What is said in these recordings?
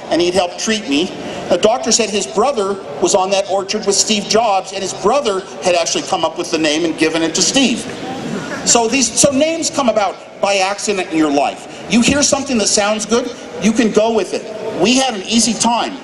and he'd help treat me. The doctor said his brother was on that orchard with Steve Jobs, and his brother had actually come up with the name and given it to Steve. So names come about by accident in your life. You hear something that sounds good, you can go with it. We had an easy time.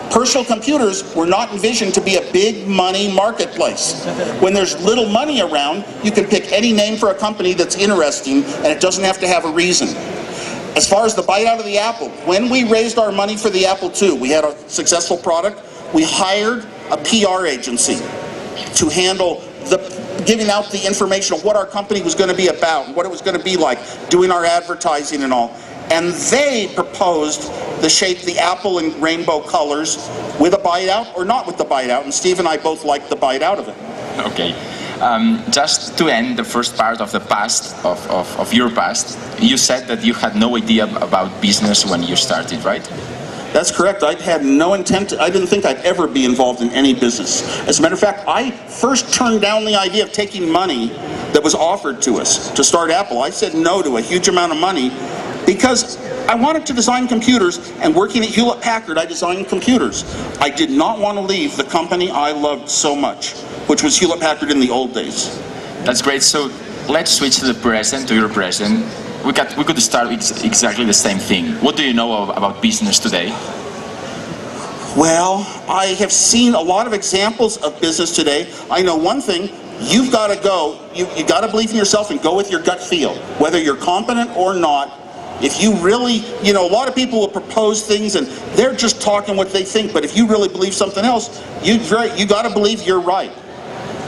Personal computers were not envisioned to be a big money marketplace. When there's little money around, you can pick any name for a company that's interesting, and it doesn't have to have a reason. As far as the bite out of the apple, when we raised our money for the Apple II, we had a successful product, we hired a PR agency to handle giving out the information of what our company was going to be about, what it was going to be like, doing our advertising and all. And they proposed the shape, the apple in rainbow colors, with a bite out or not with the bite out, and Steve and I both liked the bite out of it. Okay. Just to end the first part of the past, of your past, you said that you had no idea about business when you started, right? That's correct. I had no intent, I didn't think I'd ever be involved in any business. As a matter of fact, I first turned down the idea of taking money that was offered to us to start Apple. I said no to a huge amount of money because I wanted to design computers, and working at Hewlett-Packard, I designed computers. I did not want to leave the company I loved so much, which was Hewlett-Packard in the old days. That's great. So let's switch to the present, to your present. We could start with exactly the same thing. What do you know about business today? Well, I have seen a lot of examples of business today. I know one thing, you've got to go, you've got to believe in yourself and go with your gut feel. Whether you're competent or not, if you really, a lot of people will propose things and they're just talking what they think, but if you really believe something else, you got to believe you're right.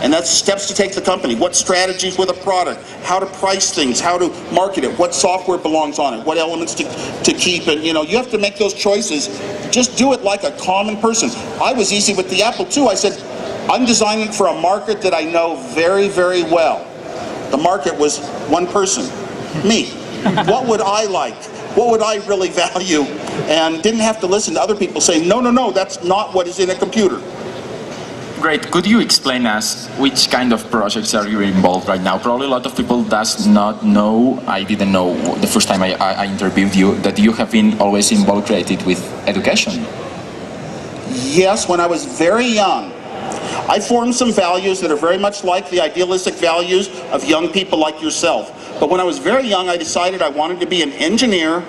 And that's steps to take the company. What strategies with a product, how to price things, how to market it, what software belongs on it, what elements to keep, and you have to make those choices. Just do it like a common person. I was easy with the Apple II. I said, I'm designing for a market that I know very, very well. The market was one person, me. What would I like? What would I really value? And didn't have to listen to other people saying, no, that's not what is in a computer. Great. Could you explain us which kind of projects are you involved right now? Probably a lot of people does not know. I didn't know the first time I interviewed you that you have been always involved with education. Yes, when I was very young, I formed some values that are very much like the idealistic values of young people like yourself. But when I was very young, I decided I wanted to be an engineer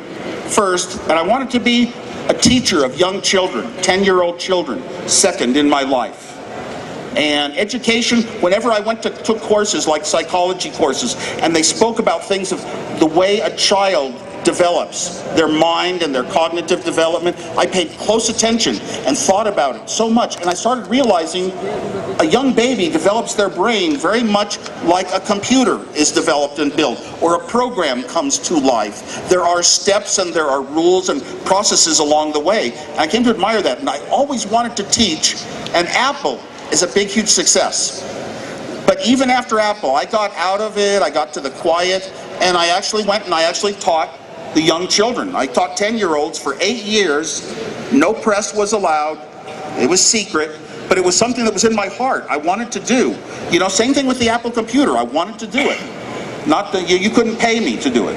first, and I wanted to be a teacher of young children, 10-year-old children, second in my life. And education, whenever I took courses like psychology courses, and they spoke about things of the way a child develops, their mind and their cognitive development, I paid close attention and thought about it so much. And I started realizing a young baby develops their brain very much like a computer is developed and built, or a program comes to life. There are steps and there are rules and processes along the way. And I came to admire that, and I always wanted to teach, and Apple is a big, huge success. But even after Apple, I got out of it, I got to the quiet, and I actually went and I actually taught the young children. I taught 10-year-olds for 8 years. No press was allowed. It was secret, but it was something that was in my heart. I wanted to do. Same thing with the Apple computer. I wanted to do it. Not that you couldn't pay me to do it.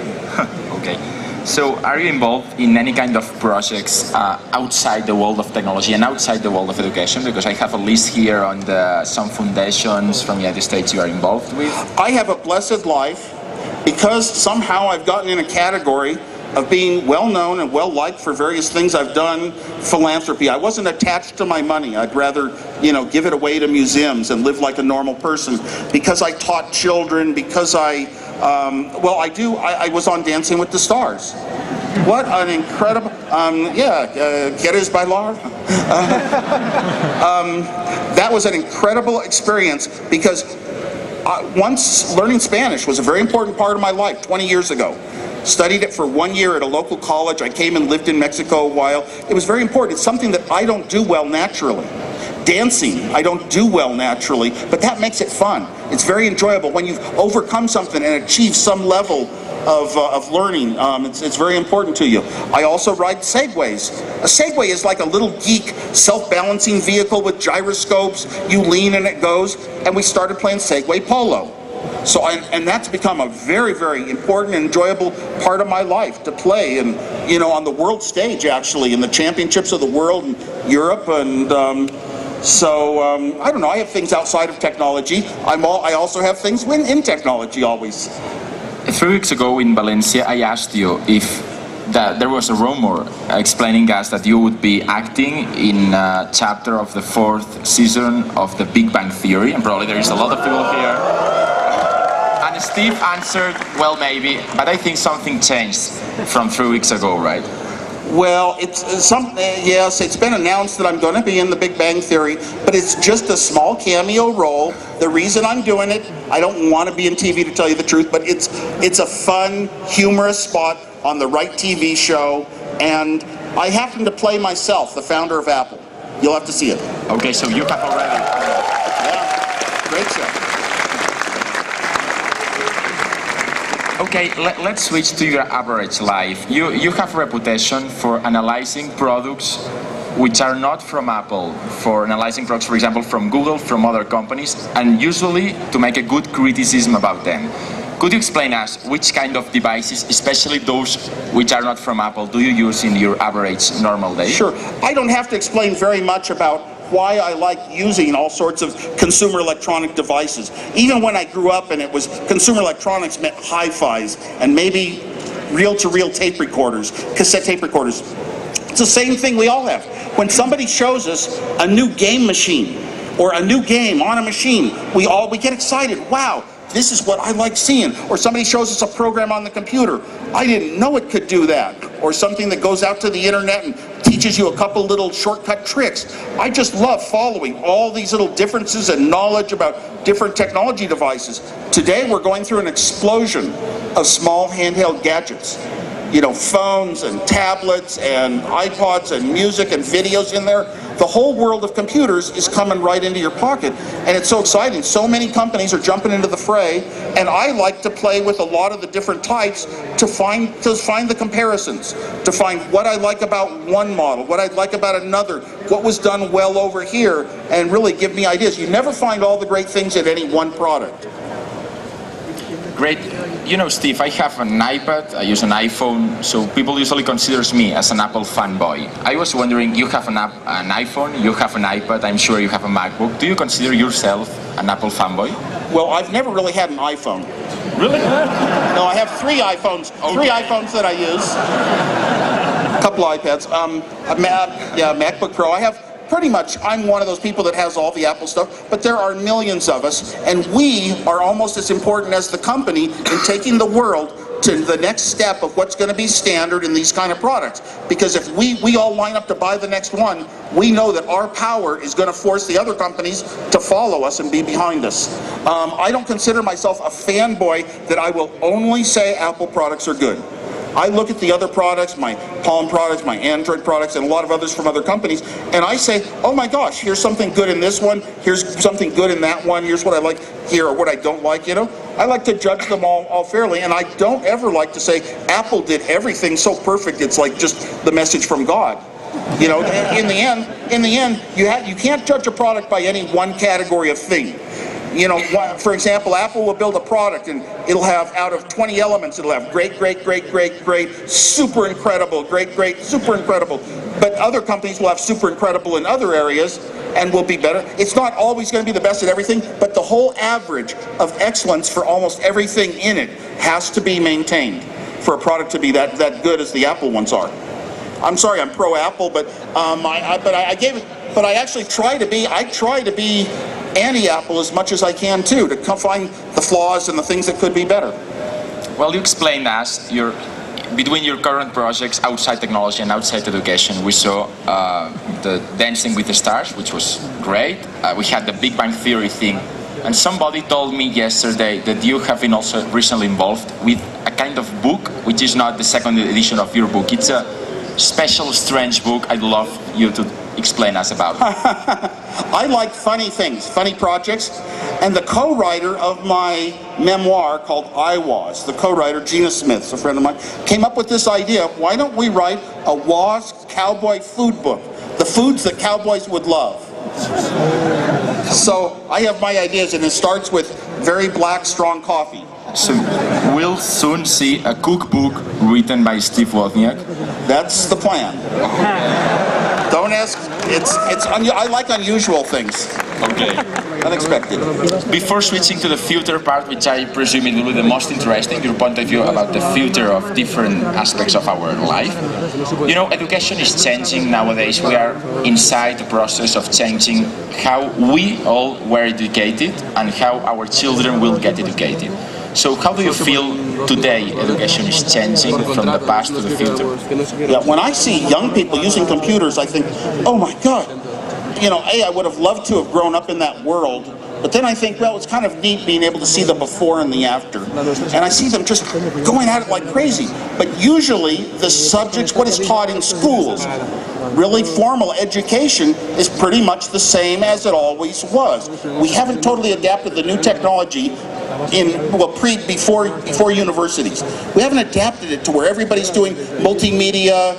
Okay. So are you involved in any kind of projects outside the world of technology and outside the world of education? Because I have a list here on some foundations from the United States you are involved with. I have a blessed life because somehow I've gotten in a category of being well-known and well-liked for various things I've done, philanthropy. I wasn't attached to my money. I'd rather, give it away to museums and live like a normal person because I taught children, because I was on Dancing with the Stars. What an incredible, ¿Quieres bailar? That was an incredible experience because once learning Spanish was a very important part of my life 20 years ago. Studied it for 1 year at a local college. I came and lived in Mexico a while. It was very important. It's something that I don't do well naturally. Dancing, I don't do well naturally, but that makes it fun. It's very enjoyable when you've overcome something and achieved some level of learning. It's very important to you. I also ride Segways. A Segway is like a little geek self-balancing vehicle with gyroscopes. You lean and it goes. And we started playing Segway Polo. And that's become a very, very important and enjoyable part of my life to play, and on the world stage, actually, in the championships of the world in Europe, and I don't know. I have things outside of technology. I also have things in technology always. 3 weeks ago in Valencia, I asked you if there was a rumor explaining us that you would be acting in a chapter of the 4th season of The Big Bang Theory, and probably there is a lot of people here. And Steve answered, well, maybe, but I think something changed from 3 weeks ago, right? Well, yes, it's been announced that I'm going to be in The Big Bang Theory, but it's just a small cameo role. The reason I'm doing it, I don't want to be in TV, to tell you the truth, but it's a fun, humorous spot on the right TV show, and I happen to play myself, the founder of Apple. You'll have to see it. Okay, so you have already. Yeah, great show. Okay, let's switch to your average life. You have a reputation for analyzing products which are not from Apple, for analyzing products, for example, from Google, from other companies, and usually to make a good criticism about them. Could you explain us which kind of devices, especially those which are not from Apple, do you use in your average normal day? Sure. I don't have to explain very much about why I like using all sorts of consumer electronic devices. Even when I grew up and it was consumer electronics meant hi-fis and maybe reel-to-reel tape recorders, cassette tape recorders. It's the same thing we all have. When somebody shows us a new game machine or a new game on a machine, we get excited. Wow, this is what I like seeing. Or somebody shows us a program on the computer. I didn't know it could do that. Or something that goes out to the internet and teaches you a couple little shortcut tricks. I just love following all these little differences and knowledge about different technology devices. Today we're going through an explosion of small handheld gadgets. Phones and tablets and iPods and music and videos in there. The whole world of computers is coming right into your pocket, and it's so exciting. So many companies are jumping into the fray, and I like to play with a lot of the different types to find the comparisons, to find what I like about one model, what I like about another, what was done well over here, and really give me ideas. You never find all the great things in any one product. Great. Steve, I have an iPad, I use an iPhone, so people usually consider me as an Apple fanboy. I was wondering, you have an iPhone, you have an iPad, I'm sure you have a MacBook. Do you consider yourself an Apple fanboy? Well, I've never really had an iPhone. Really? No, I have 3 iPhones. Okay. 3 iPhones that I use. A couple iPads. MacBook Pro. Pretty much, I'm one of those people that has all the Apple stuff, but there are millions of us, and we are almost as important as the company in taking the world to the next step of what's going to be standard in these kind of products. Because if we all line up to buy the next one, we know that our power is going to force the other companies to follow us and be behind us. I don't consider myself a fanboy that I will only say Apple products are good. I look at the other products, my Palm products, my Android products, and a lot of others from other companies, and I say, oh my gosh, here's something good in this one, here's something good in that one, here's what I like here or what I don't like, I like to judge them all fairly, and I don't ever like to say Apple did everything so perfect, it's like just the message from God. In the end, you can't judge a product by any one category of thing. For example, Apple will build a product and it'll have, out of 20 elements, it'll have great, super incredible, great, super incredible. But other companies will have super incredible in other areas and will be better. It's not always going to be the best at everything, but the whole average of excellence for almost everything in it has to be maintained for a product to be that good as the Apple ones are. I'm sorry, I'm pro-Apple, but I actually try to be anti-Apple as much as I can too, to find the flaws and the things that could be better. Well, you explained us between your current projects outside technology and outside education. We saw the Dancing with the Stars, which was great. We had the Big Bang Theory thing, and somebody told me yesterday that you have been also recently involved with a kind of book, which is not the second edition of your book. It's a special, strange book. I'd love you to explain us about it. I like funny things, funny projects, and the co-writer of my memoir called I Was, the co-writer, Gina Smith, a friend of mine, came up with this idea, why don't we write a Woz cowboy food book, the foods that cowboys would love. So I have my ideas, and it starts with very black, strong coffee. So we'll soon see a cookbook written by Steve Wozniak. That's the plan. Don't ask. I like unusual things. Okay. Unexpected. Before switching to the future part, which I presume it will be the most interesting, your point of view about the future of different aspects of our life. You know, education is changing nowadays. We are inside the process of changing how we all were educated and how our children will get educated. So how do you feel today education is changing from the past to the future? Yeah, when I see young people using computers, I think, oh my God. You know, I would have loved to have grown up in that world, but then I think, well, it's kind of neat being able to see the before and the after. And I see them just going at it like crazy. But usually the subjects, what is taught in schools, really formal education is pretty much the same as it always was. We haven't totally adapted the new technology before universities. We haven't adapted it to where everybody's doing multimedia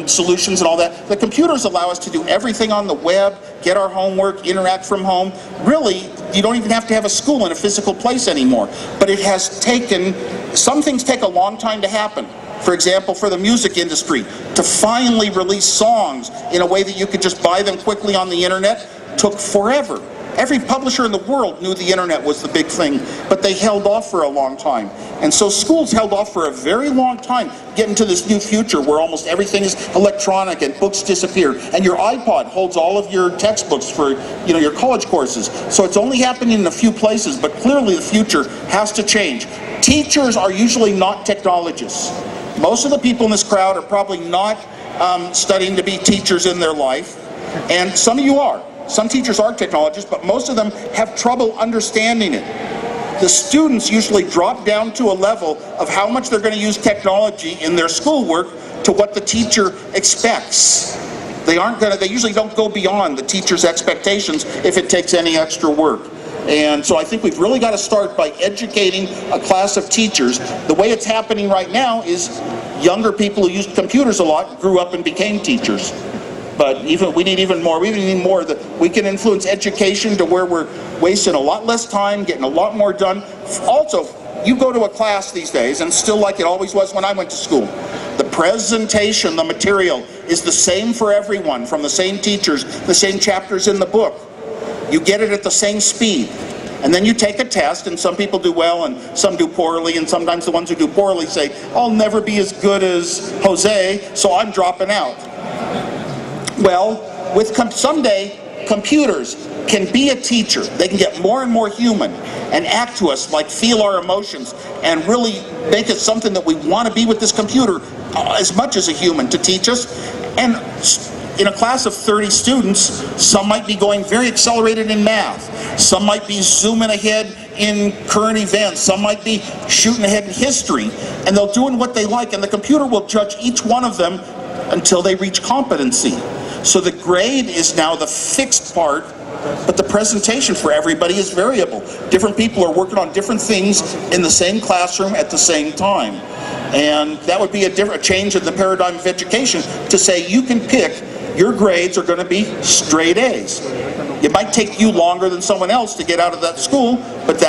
solutions and all that. The computers allow us to do everything on the web, get our homework, interact from home. Really, you don't even have to have a school in a physical place anymore. But it has taken, some things take a long time to happen. For example, for the music industry, to finally release songs in a way that you could just buy them quickly on the internet took forever. Every publisher in the world knew the internet was the big thing, but they held off for a long time. And so schools held off for a very long time, getting to this new future where almost everything is electronic and books disappear. And your iPod holds all of your textbooks for, you know, your college courses. So it's only happening in a few places, but clearly the future has to change. Teachers are usually not technologists. Most of the people in this crowd are probably not studying to be teachers in their life, and some of you are. Some teachers are technologists, but most of them have trouble understanding it. The students usually drop down to a level of how much they're going to use technology in their schoolwork to what the teacher expects. They usually don't go beyond the teacher's expectations if it takes any extra work. And so I think we've really got to start by educating a class of teachers. The way it's happening right now is younger people who used computers a lot grew up and became teachers. But we need even more. We need more that we can influence education to where we're wasting a lot less time, getting a lot more done. Also, you go to a class these days, and it's still like it always was when I went to school. The presentation, the material, is the same for everyone, from the same teachers, the same chapters in the book. You get it at the same speed. And then you take a test, and some people do well, and some do poorly, and sometimes the ones who do poorly say, I'll never be as good as Jose, so I'm dropping out. Well, someday, computers can be a teacher. They can get more and more human and act to us, like feel our emotions, and really make it something that we want to be with this computer as much as a human to teach us. And in a class of 30 students, some might be going very accelerated in math. Some might be zooming ahead in current events. Some might be shooting ahead in history. And they're doing what they like, and the computer will judge each one of them until they reach competency. So the grade is now the fixed part, but the presentation for everybody is variable. Different people are working on different things in the same classroom at the same time. And that would be a change in the paradigm of education to say you can pick, your grades are going to be straight A's. It might take you longer than someone else to get out of that school, but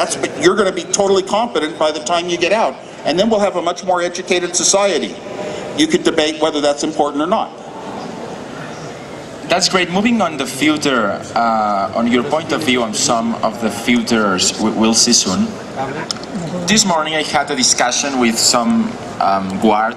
you're going to be totally competent by the time you get out. And then we'll have a much more educated society. You could debate whether that's important or not. That's great. Moving on the future, on your point of view on some of the futures we'll see soon. This morning I had a discussion with some guard